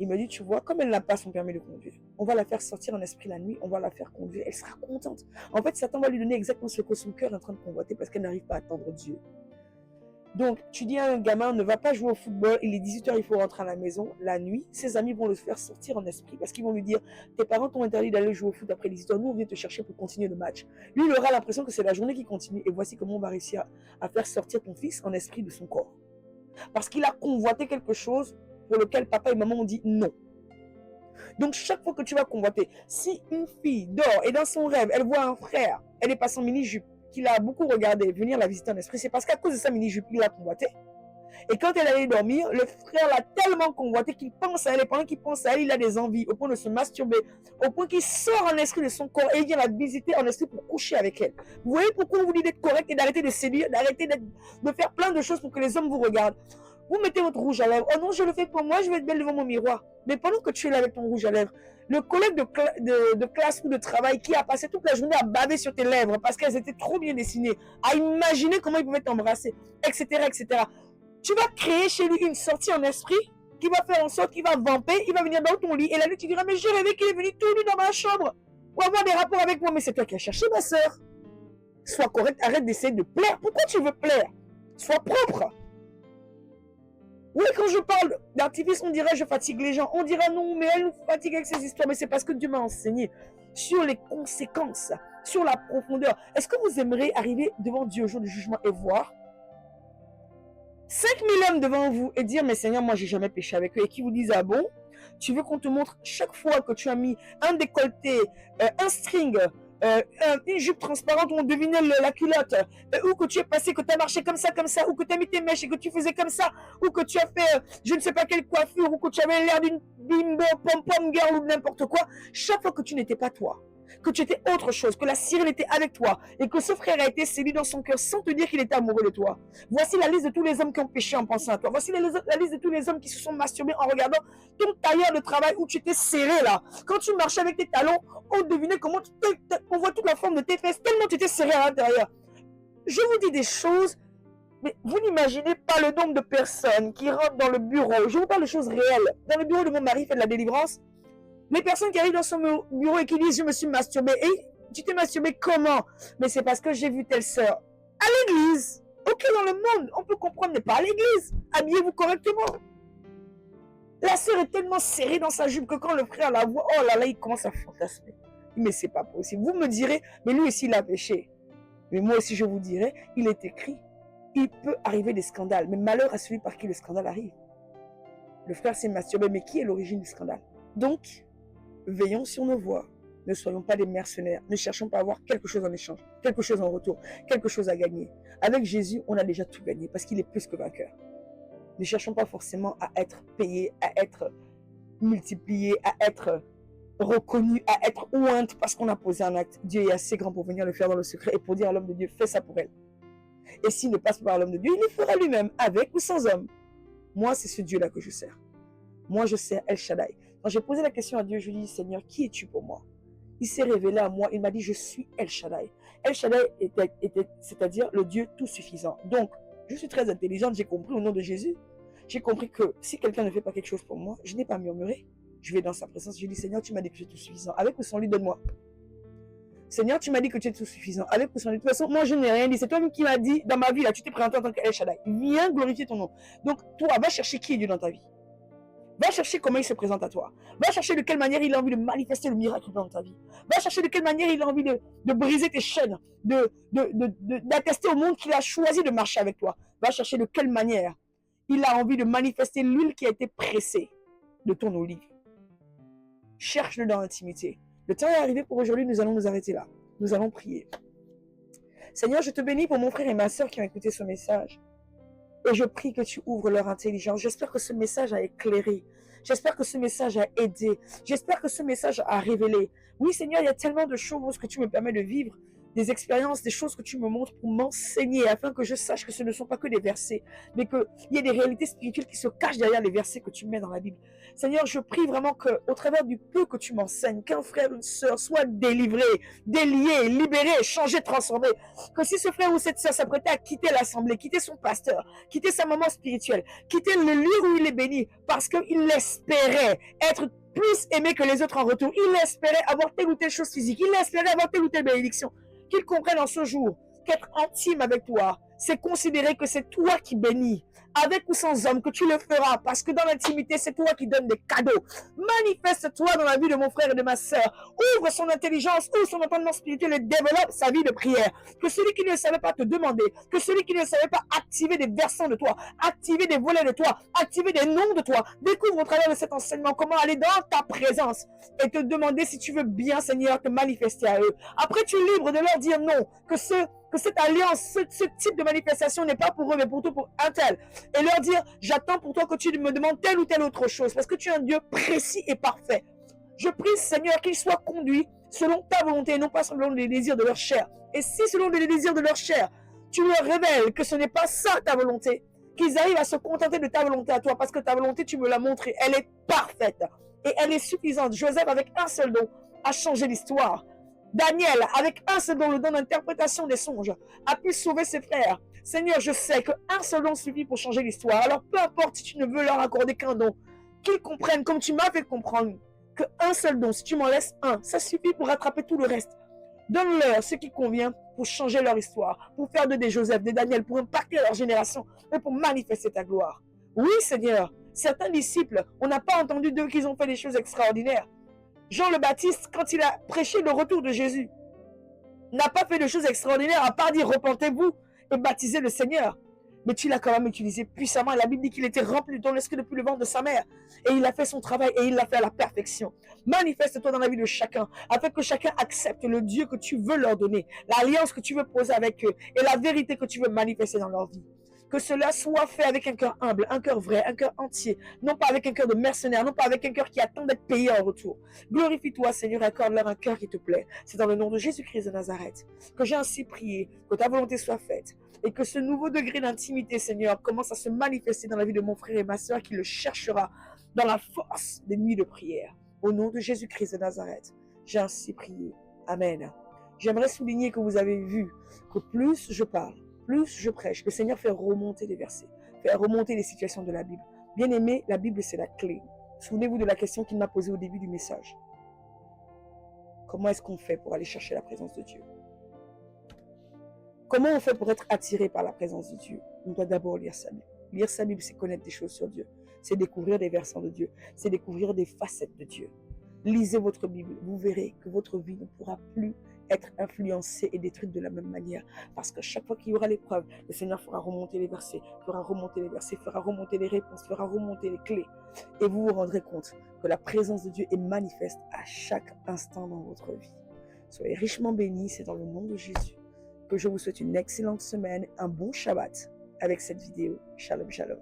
Il me dit, tu vois, comme elle n'a pas son permis de conduire, on va la faire sortir en esprit la nuit, on va la faire conduire, elle sera contente. En fait, Satan va lui donner exactement ce que son cœur est en train de convoiter parce qu'elle n'arrive pas à attendre Dieu. Donc, tu dis à un gamin, ne va pas jouer au football, il est 18h, il faut rentrer à la maison. La nuit, ses amis vont le faire sortir en esprit parce qu'ils vont lui dire, tes parents t'ont interdit d'aller jouer au foot après 18h, nous on vient te chercher pour continuer le match. Lui, il aura l'impression que c'est la journée qui continue et voici comment on va réussir à faire sortir ton fils en esprit de son corps. Parce qu'il a convoité quelque chose pour lequel papa et maman ont dit non. Donc, chaque fois que tu vas convoiter, si une fille dort et dans son rêve, elle voit un frère, elle est pas en mini-jupe, qu'il a beaucoup regardé, venir la visiter en esprit, c'est parce qu'à cause de sa mini-jupe, il l'a convoité. Et quand elle allait dormir, le frère l'a tellement convoité qu'il pense à elle. Et pendant qu'il pense à elle, il a des envies, au point de se masturber, au point qu'il sort en esprit de son corps et il vient la visiter en esprit pour coucher avec elle. Vous voyez pourquoi on vous dit d'être correct et d'arrêter de séduire, d'arrêter de faire plein de choses pour que les hommes vous regardent. Vous mettez votre rouge à lèvres. Oh non, je le fais pour moi, je vais être belle devant mon miroir. Mais pendant que tu es là avec ton rouge à lèvres, le collègue de classe ou de travail qui a passé toute la journée à baver sur tes lèvres parce qu'elles étaient trop bien dessinées, à imaginer comment il pouvait t'embrasser, etc., etc. Tu vas créer chez lui une sortie en esprit qui va faire en sorte qu'il va vamper, il va venir dans ton lit et la nuit tu diras mais j'ai rêvé qu'il est venu tout nu dans ma chambre pour avoir des rapports avec moi. Mais c'est toi qui as cherché ma soeur. Sois correct, arrête d'essayer de plaire. Pourquoi tu veux plaire? Sois propre. Oui, quand je parle d'artifice, on dirait je fatigue les gens. On dira non, mais elle nous fatigue avec ses histoires. Mais c'est parce que Dieu m'a enseigné sur les conséquences, sur la profondeur. Est-ce que vous aimeriez arriver devant Dieu au jour du jugement et voir 5000 hommes devant vous et dire mais Seigneur, moi j'ai jamais péché avec eux, et qui vous disent ah bon, tu veux qu'on te montre chaque fois que tu as mis un décolleté, un string, une jupe transparente où on devinait la culotte, ou que tu es passé, que tu as marché comme ça, ou que tu as mis tes mèches et que tu faisais comme ça, ou que tu as fait je ne sais pas quelle coiffure, ou que tu avais l'air d'une bimbo, pom-pom girl ou n'importe quoi, chaque fois que tu n'étais pas toi, que tu étais autre chose, que la Cyril était avec toi et que ce frère a été séduit dans son cœur sans te dire qu'il était amoureux de toi. Voici la liste de tous les hommes qui ont péché en pensant à toi. Voici la liste de tous les hommes qui se sont masturbés en regardant ton tailleur de travail où tu étais serré là. Quand tu marchais avec tes talons, on devinait comment on voit toute la forme de tes fesses tellement tu étais serré à l'intérieur. Je vous dis des choses, mais vous n'imaginez pas le nombre de personnes qui rentrent dans le bureau. Je vous parle de choses réelles. Dans le bureau de mon mari fait de la délivrance, les personnes qui arrivent dans son bureau et qui disent « je me suis masturbée ». Et tu t'es masturbée comment? Mais c'est parce que j'ai vu telle sœur à l'église. Ok, dans le monde, on peut comprendre, mais pas à l'église. Habillez-vous correctement. La sœur est tellement serrée dans sa jupe que quand le frère la voit, oh là là, il commence à fantasmer. Mais c'est pas possible. Vous me direz, mais lui aussi il a péché. Mais moi aussi je vous dirai, il est écrit, il peut arriver des scandales. Mais malheur à celui par qui le scandale arrive. Le frère s'est masturbé, mais qui est l'origine du scandale? Donc, veillons sur nos voies. Ne soyons pas des mercenaires. Ne cherchons pas à avoir quelque chose en échange, quelque chose en retour, quelque chose à gagner. Avec Jésus, on a déjà tout gagné parce qu'il est plus que vainqueur. Ne cherchons pas forcément à être payés, à être multipliés, à être reconnus, à être ointe parce qu'on a posé un acte. Dieu est assez grand pour venir le faire dans le secret et pour dire à l'homme de Dieu, fais ça pour elle. Et s'il ne passe pas par l'homme de Dieu, il le fera lui-même, avec ou sans homme. Moi, c'est ce Dieu-là que je sers. Moi, je sers El Shaddai. Quand j'ai posé la question à Dieu, je lui ai dit, Seigneur, qui es-tu pour moi? Il s'est révélé à moi, il m'a dit, je suis El Shaddai. El Shaddai était c'est-à-dire le Dieu tout suffisant. Donc, je suis très intelligente, j'ai compris au nom de Jésus. J'ai compris que si quelqu'un ne fait pas quelque chose pour moi, je n'ai pas à murmurer. Je vais dans sa présence, je lui dis, Seigneur, tu m'as dit que tu es tout suffisant. Avec ou sans lui, donne-moi. Seigneur, tu m'as dit que tu es tout suffisant. Avec ou sans lui. De toute façon, moi, je n'ai rien dit. C'est toi qui m'as dit, dans ma vie, là, tu t'es présenté en tant qu'El Shaddai. Viens glorifier ton nom. Donc, toi, va chercher qui est Dieu dans ta vie. Va chercher comment il se présente à toi. Va chercher de quelle manière il a envie de manifester le miracle dans ta vie. Va chercher de quelle manière il a envie de briser tes chaînes, d'attester au monde qu'il a choisi de marcher avec toi. Va chercher de quelle manière il a envie de manifester l'huile qui a été pressée de ton olive. Cherche-le dans l'intimité. Le temps est arrivé pour aujourd'hui, nous allons nous arrêter là. Nous allons prier. Seigneur, je te bénis pour mon frère et ma soeur qui ont écouté ce message. Et je prie que tu ouvres leur intelligence. J'espère que ce message a éclairé. J'espère que ce message a aidé. J'espère que ce message a révélé. Oui, Seigneur, il y a tellement de choses que tu me permets de vivre des expériences, des choses que tu me montres pour m'enseigner, afin que je sache que ce ne sont pas que des versets, mais qu'il y ait des réalités spirituelles qui se cachent derrière les versets que tu mets dans la Bible. Seigneur, je prie vraiment qu'au travers du peu que tu m'enseignes, qu'un frère ou une sœur soit délivré, délié, libéré, changé, transformé. Que si ce frère ou cette sœur s'apprêtait à quitter l'assemblée, quitter son pasteur, quitter sa maman spirituelle, quitter le lieu où il est béni, parce qu'il espérait être plus aimé que les autres en retour, il espérait avoir telle ou telle chose physique, il espérait avoir telle ou telle bénédiction, qu'il comprenne en ce jour qu'être intime avec toi, c'est considérer que c'est toi qui bénis, avec ou sans homme, que tu le feras, parce que dans l'intimité, c'est toi qui donnes des cadeaux. Manifeste-toi dans la vie de mon frère et de ma sœur. Ouvre son intelligence, ouvre son entendement spirituel et développe sa vie de prière. Que celui qui ne savait pas te demander, que celui qui ne savait pas activer des versants de toi, activer des volets de toi, activer des noms de toi, découvre au travers de cet enseignement comment aller dans ta présence et te demander si tu veux bien, Seigneur, te manifester à eux. Après, tu es libre de leur dire non, que cette alliance, ce type de manifestation n'est pas pour eux, mais pour tout, pour un tel. Et leur dire, j'attends pour toi que tu me demandes telle ou telle autre chose, parce que tu es un Dieu précis et parfait. Je prie, Seigneur, qu'ils soient conduits selon ta volonté, et non pas selon les désirs de leur chair. Et si selon les désirs de leur chair, tu leur révèles que ce n'est pas ça ta volonté, qu'ils arrivent à se contenter de ta volonté à toi, parce que ta volonté, tu me l'as montrée, elle est parfaite, et elle est suffisante. Joseph, avec un seul don, a changé l'histoire. Daniel, avec un seul don, le don d'interprétation des songes, a pu sauver ses frères. Seigneur, je sais qu'un seul don suffit pour changer l'histoire. Alors peu importe si tu ne veux leur accorder qu'un don, qu'ils comprennent, comme tu m'as fait comprendre, qu'un seul don, si tu m'en laisses un, ça suffit pour rattraper tout le reste. Donne-leur ce qui convient pour changer leur histoire, pour faire de des Joseph, des Daniel, pour impacter leur génération, et pour manifester ta gloire. Oui, Seigneur, certains disciples, on n'a pas entendu d'eux qu'ils ont fait des choses extraordinaires. Jean le Baptiste, quand il a prêché le retour de Jésus, n'a pas fait de choses extraordinaires à part dire repentez-vous et baptisez le Seigneur. Mais tu l'as quand même utilisé puissamment. La Bible dit qu'il était rempli de ton esprit depuis le ventre de sa mère. Et il a fait son travail et il l'a fait à la perfection. Manifeste-toi dans la vie de chacun, afin que chacun accepte le Dieu que tu veux leur donner, l'alliance que tu veux poser avec eux et la vérité que tu veux manifester dans leur vie. Que cela soit fait avec un cœur humble, un cœur vrai, un cœur entier, non pas avec un cœur de mercenaire, non pas avec un cœur qui attend d'être payé en retour. Glorifie-toi, Seigneur, accorde-leur un cœur qui te plaît. C'est dans le nom de Jésus-Christ de Nazareth que j'ai ainsi prié, que ta volonté soit faite et que ce nouveau degré d'intimité, Seigneur, commence à se manifester dans la vie de mon frère et ma soeur qui le cherchera dans la force des nuits de prière. Au nom de Jésus-Christ de Nazareth, j'ai ainsi prié. Amen. J'aimerais souligner que vous avez vu que plus je parle, plus je prêche, le Seigneur fait remonter les versets, fait remonter les situations de la Bible. Bien aimé, la Bible c'est la clé. Souvenez-vous de la question qu'il m'a posée au début du message. Comment est-ce qu'on fait pour aller chercher la présence de Dieu? Comment on fait pour être attiré par la présence de Dieu? On doit d'abord lire sa Bible. Lire sa Bible, c'est connaître des choses sur Dieu. C'est découvrir des versants de Dieu. C'est découvrir des facettes de Dieu. Lisez votre Bible. Vous verrez que votre vie ne pourra plus être influencée et détruite de la même manière. Parce que chaque fois qu'il y aura l'épreuve, le Seigneur fera remonter les versets, fera remonter les versets, fera remonter les réponses, fera remonter les clés. Et vous vous rendrez compte que la présence de Dieu est manifeste à chaque instant dans votre vie. Soyez richement bénis, c'est dans le nom de Jésus que je vous souhaite une excellente semaine, un bon Shabbat avec cette vidéo. Shalom, shalom.